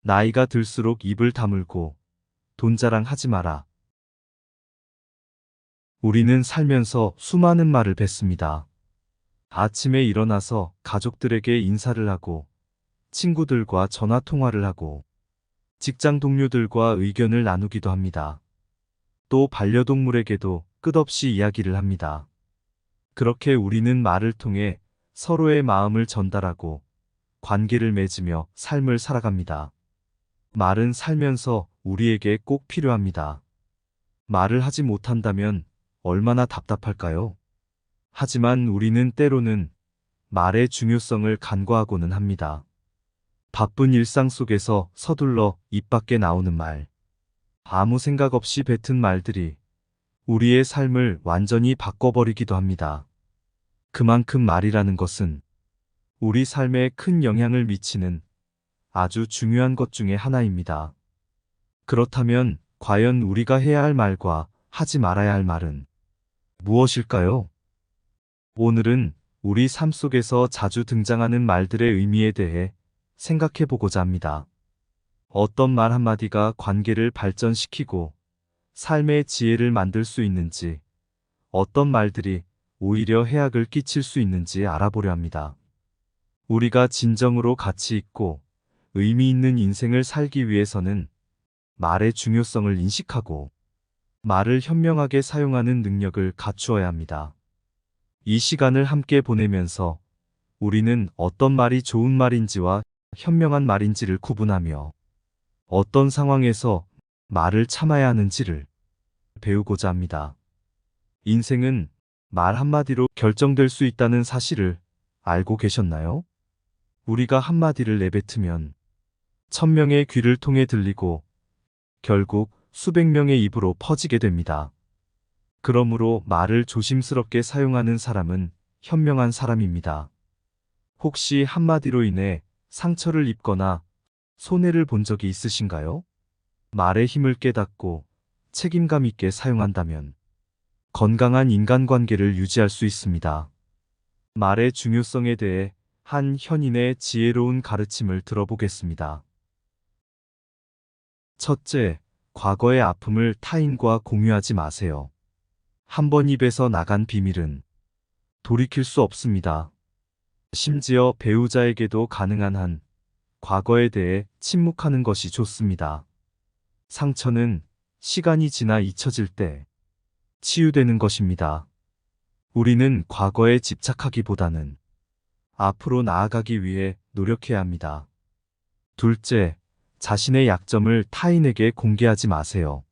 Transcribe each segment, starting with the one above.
나이가 들수록 입을 다물고 돈 자랑하지 마라. 우리는 살면서 수많은 말을 뱉습니다. 아침에 일어나서 가족들에게 인사를 하고, 친구들과 전화 통화를 하고, 직장 동료들과 의견을 나누기도 합니다. 또 반려동물에게도 끝없이 이야기를 합니다. 그렇게 우리는 말을 통해 서로의 마음을 전달하고 관계를 맺으며 삶을 살아갑니다. 말은 살면서 우리에게 꼭 필요합니다. 말을 하지 못한다면 얼마나 답답할까요? 하지만 우리는 때로는 말의 중요성을 간과하고는 합니다. 바쁜 일상 속에서 서둘러 입 밖에 나오는 말, 아무 생각 없이 뱉은 말들이 우리의 삶을 완전히 바꿔버리기도 합니다. 그만큼 말이라는 것은 우리 삶에 큰 영향을 미치는 아주 중요한 것 중에 하나입니다. 그렇다면 과연 우리가 해야 할 말과 하지 말아야 할 말은 무엇일까요? 오늘은 우리 삶 속에서 자주 등장하는 말들의 의미에 대해 생각해 보고자 합니다. 어떤 말 한마디가 관계를 발전시키고 삶의 지혜를 만들 수 있는지, 어떤 말들이 오히려 해악을 끼칠 수 있는지 알아보려 합니다. 우리가 진정으로 가치 있고 의미 있는 인생을 살기 위해서는 말의 중요성을 인식하고 말을 현명하게 사용하는 능력을 갖추어야 합니다. 이 시간을 함께 보내면서 우리는 어떤 말이 좋은 말인지와 현명한 말인지를 구분하며 어떤 상황에서 말을 참아야 하는지를 배우고자 합니다. 인생은 말 한마디로 결정될 수 있다는 사실을 알고 계셨나요? 우리가 한마디를 내뱉으면 1000명의 귀를 통해 들리고 결국 수백 명의 입으로 퍼지게 됩니다. 그러므로 말을 조심스럽게 사용하는 사람은 현명한 사람입니다. 혹시 한마디로 인해 상처를 입거나 손해를 본 적이 있으신가요? 말의 힘을 깨닫고 책임감 있게 사용한다면 건강한 인간관계를 유지할 수 있습니다. 말의 중요성에 대해 한 현인의 지혜로운 가르침을 들어보겠습니다. 첫째, 과거의 아픔을 타인과 공유하지 마세요. 한 번 입에서 나간 비밀은 돌이킬 수 없습니다. 심지어 배우자에게도 가능한 한 과거에 대해 침묵하는 것이 좋습니다. 상처는 시간이 지나 잊혀질 때 치유되는 것입니다. 우리는 과거에 집착하기보다는 앞으로 나아가기 위해 노력해야 합니다. 둘째, 자신의 약점을 타인에게 공개하지 마세요.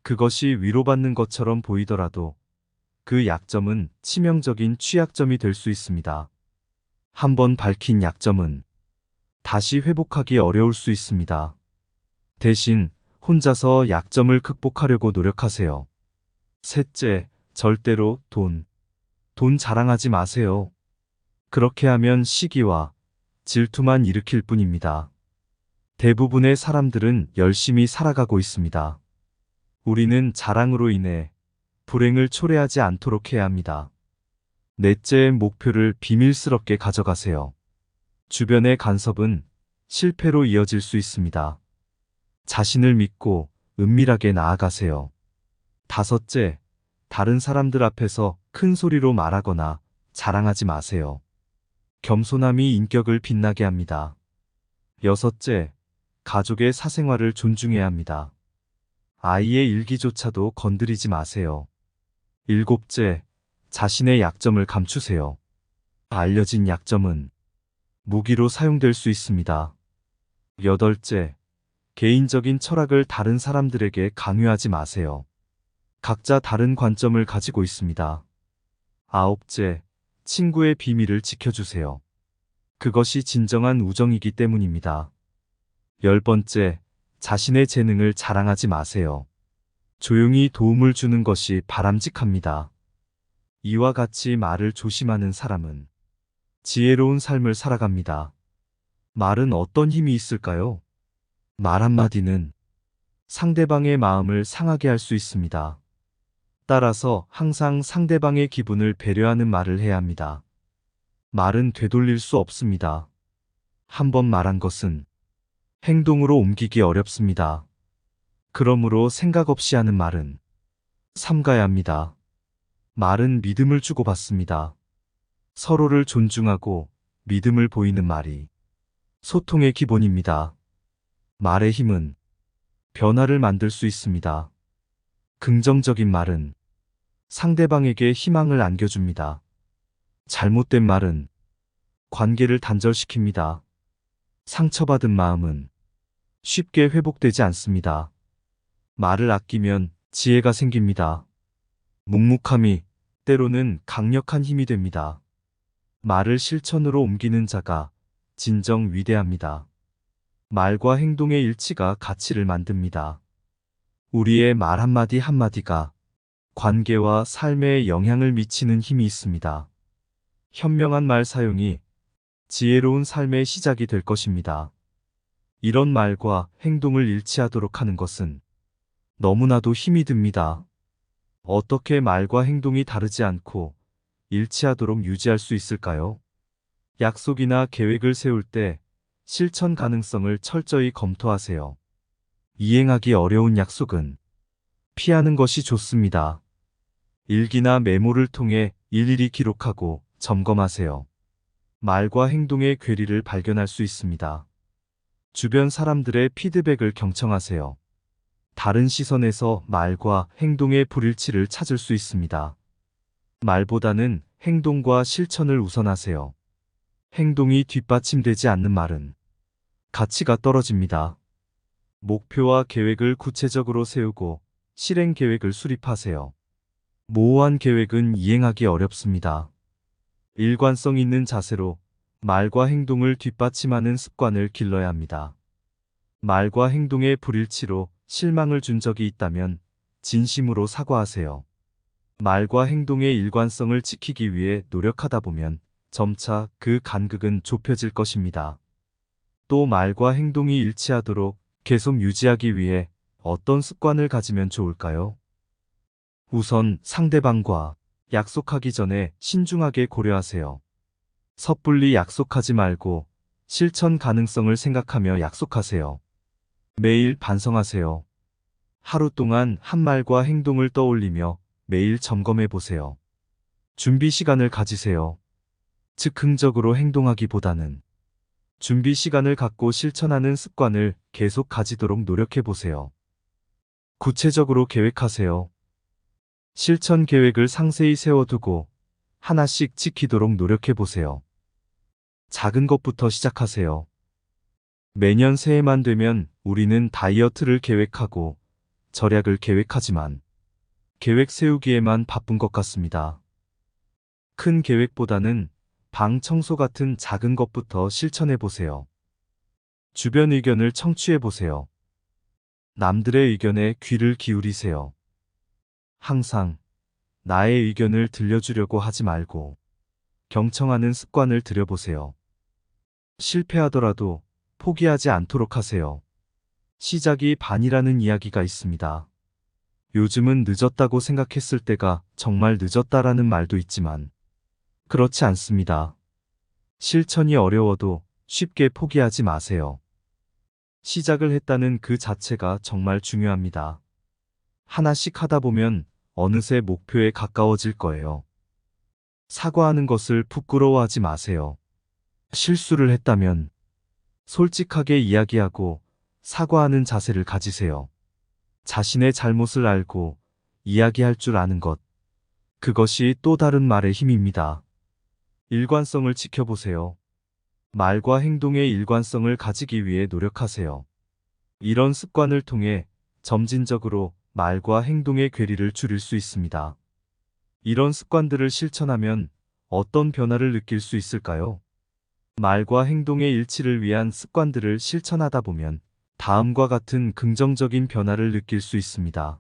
그것이 위로받는 것처럼 보이더라도 그 약점은 치명적인 취약점이 될 수 있습니다. 한번 밝힌 약점은 다시 회복하기 어려울 수 있습니다. 대신 혼자서 약점을 극복하려고 노력하세요. 셋째, 절대로 돈 자랑하지 마세요. 그렇게 하면 시기와 질투만 일으킬 뿐입니다. 대부분의 사람들은 열심히 살아가고 있습니다. 우리는 자랑으로 인해 불행을 초래하지 않도록 해야 합니다. 넷째, 목표를 비밀스럽게 가져가세요. 주변의 간섭은 실패로 이어질 수 있습니다. 자신을 믿고 은밀하게 나아가세요. 다섯째, 다른 사람들 앞에서 큰 소리로 말하거나 자랑하지 마세요. 겸손함이 인격을 빛나게 합니다. 여섯째, 가족의 사생활을 존중해야 합니다. 아이의 일기조차도 건드리지 마세요. 일곱째, 자신의 약점을 감추세요. 알려진 약점은 무기로 사용될 수 있습니다. 여덟째, 개인적인 철학을 다른 사람들에게 강요하지 마세요. 각자 다른 관점을 가지고 있습니다. 아홉째, 친구의 비밀을 지켜주세요. 그것이 진정한 우정이기 때문입니다. 열 번째, 자신의 재능을 자랑하지 마세요. 조용히 도움을 주는 것이 바람직합니다. 이와 같이 말을 조심하는 사람은 지혜로운 삶을 살아갑니다. 말은 어떤 힘이 있을까요? 말 한마디는 상대방의 마음을 상하게 할 수 있습니다. 따라서 항상 상대방의 기분을 배려하는 말을 해야 합니다. 말은 되돌릴 수 없습니다. 한 번 말한 것은 행동으로 옮기기 어렵습니다. 그러므로 생각 없이 하는 말은 삼가야 합니다. 말은 믿음을 주고받습니다. 서로를 존중하고 믿음을 보이는 말이 소통의 기본입니다. 말의 힘은 변화를 만들 수 있습니다. 긍정적인 말은 상대방에게 희망을 안겨줍니다. 잘못된 말은 관계를 단절시킵니다. 상처받은 마음은 쉽게 회복되지 않습니다. 말을 아끼면 지혜가 생깁니다. 묵묵함이 때로는 강력한 힘이 됩니다. 말을 실천으로 옮기는 자가 진정 위대합니다. 말과 행동의 일치가 가치를 만듭니다. 우리의 말 한마디 한마디가 관계와 삶에 영향을 미치는 힘이 있습니다. 현명한 말 사용이 지혜로운 삶의 시작이 될 것입니다. 이런 말과 행동을 일치하도록 하는 것은 너무나도 힘이 듭니다. 어떻게 말과 행동이 다르지 않고 일치하도록 유지할 수 있을까요? 약속이나 계획을 세울 때 실천 가능성을 철저히 검토하세요. 이행하기 어려운 약속은 피하는 것이 좋습니다. 일기나 메모를 통해 일일이 기록하고 점검하세요. 말과 행동의 괴리를 발견할 수 있습니다. 주변 사람들의 피드백을 경청하세요. 다른 시선에서 말과 행동의 불일치를 찾을 수 있습니다. 말보다는 행동과 실천을 우선하세요. 행동이 뒷받침되지 않는 말은 가치가 떨어집니다. 목표와 계획을 구체적으로 세우고 실행 계획을 수립하세요. 모호한 계획은 이행하기 어렵습니다. 일관성 있는 자세로 말과 행동을 뒷받침하는 습관을 길러야 합니다. 말과 행동의 불일치로 실망을 준 적이 있다면 진심으로 사과하세요. 말과 행동의 일관성을 지키기 위해 노력하다 보면 점차 그 간극은 좁혀질 것입니다. 또 말과 행동이 일치하도록 계속 유지하기 위해 어떤 습관을 가지면 좋을까요? 우선 상대방과 약속하기 전에 신중하게 고려하세요. 섣불리 약속하지 말고 실천 가능성을 생각하며 약속하세요. 매일 반성하세요. 하루 동안 한 말과 행동을 떠올리며 매일 점검해 보세요. 준비 시간을 가지세요. 즉흥적으로 행동하기보다는 준비 시간을 갖고 실천하는 습관을 계속 가지도록 노력해 보세요. 구체적으로 계획하세요. 실천 계획을 상세히 세워두고 하나씩 지키도록 노력해 보세요. 작은 것부터 시작하세요. 매년 새해만 되면 우리는 다이어트를 계획하고 절약을 계획하지만 계획 세우기에만 바쁜 것 같습니다. 큰 계획보다는 방 청소 같은 작은 것부터 실천해 보세요. 주변 의견을 청취해 보세요. 남들의 의견에 귀를 기울이세요. 항상 나의 의견을 들려주려고 하지 말고 경청하는 습관을 들여보세요. 실패하더라도 포기하지 않도록 하세요. 시작이 반이라는 이야기가 있습니다. 요즘은 늦었다고 생각했을 때가 정말 늦었다라는 말도 있지만 그렇지 않습니다. 실천이 어려워도 쉽게 포기하지 마세요. 시작을 했다는 그 자체가 정말 중요합니다. 하나씩 하다 보면 어느새 목표에 가까워질 거예요. 사과하는 것을 부끄러워하지 마세요. 실수를 했다면 솔직하게 이야기하고 사과하는 자세를 가지세요. 자신의 잘못을 알고 이야기할 줄 아는 것, 그것이 또 다른 말의 힘입니다. 일관성을 지켜보세요. 말과 행동의 일관성을 가지기 위해 노력하세요. 이런 습관을 통해 점진적으로 말과 행동의 괴리를 줄일 수 있습니다. 이런 습관들을 실천하면 어떤 변화를 느낄 수 있을까요? 말과 행동의 일치를 위한 습관들을 실천하다 보면 다음과 같은 긍정적인 변화를 느낄 수 있습니다.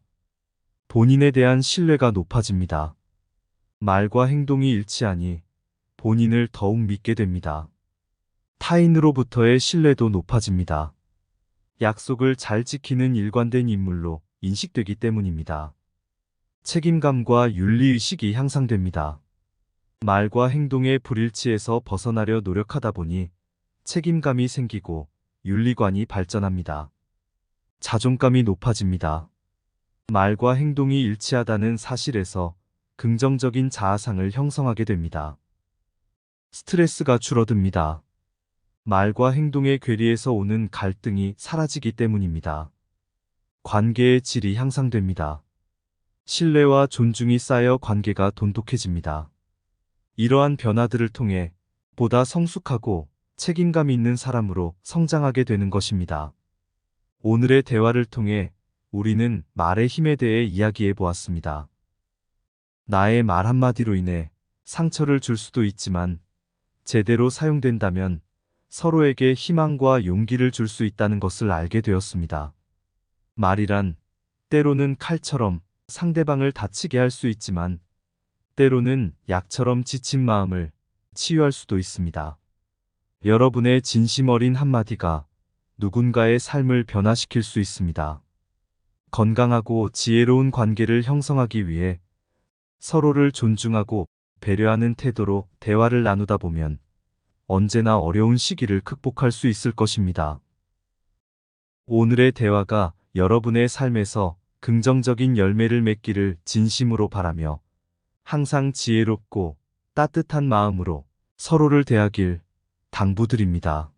본인에 대한 신뢰가 높아집니다. 말과 행동이 일치하니 본인을 더욱 믿게 됩니다. 타인으로부터의 신뢰도 높아집니다. 약속을 잘 지키는 일관된 인물로 인식되기 때문입니다. 책임감과 윤리의식이 향상됩니다. 말과 행동의 불일치에서 벗어나려 노력하다 보니 책임감이 생기고 윤리관이 발전합니다. 자존감이 높아집니다. 말과 행동이 일치하다는 사실에서 긍정적인 자아상을 형성하게 됩니다. 스트레스가 줄어듭니다. 말과 행동의 괴리에서 오는 갈등이 사라지기 때문입니다. 관계의 질이 향상됩니다. 신뢰와 존중이 쌓여 관계가 돈독해집니다. 이러한 변화들을 통해 보다 성숙하고 책임감 있는 사람으로 성장하게 되는 것입니다. 오늘의 대화를 통해 우리는 말의 힘에 대해 이야기해 보았습니다. 나의 말 한마디로 인해 상처를 줄 수도 있지만 제대로 사용된다면 서로에게 희망과 용기를 줄 수 있다는 것을 알게 되었습니다. 말이란 때로는 칼처럼 상대방을 다치게 할 수 있지만 때로는 약처럼 지친 마음을 치유할 수도 있습니다. 여러분의 진심 어린 한마디가 누군가의 삶을 변화시킬 수 있습니다. 건강하고 지혜로운 관계를 형성하기 위해 서로를 존중하고 배려하는 태도로 대화를 나누다 보면 언제나 어려운 시기를 극복할 수 있을 것입니다. 오늘의 대화가 여러분의 삶에서 긍정적인 열매를 맺기를 진심으로 바라며 항상 지혜롭고 따뜻한 마음으로 서로를 대하길 당부드립니다.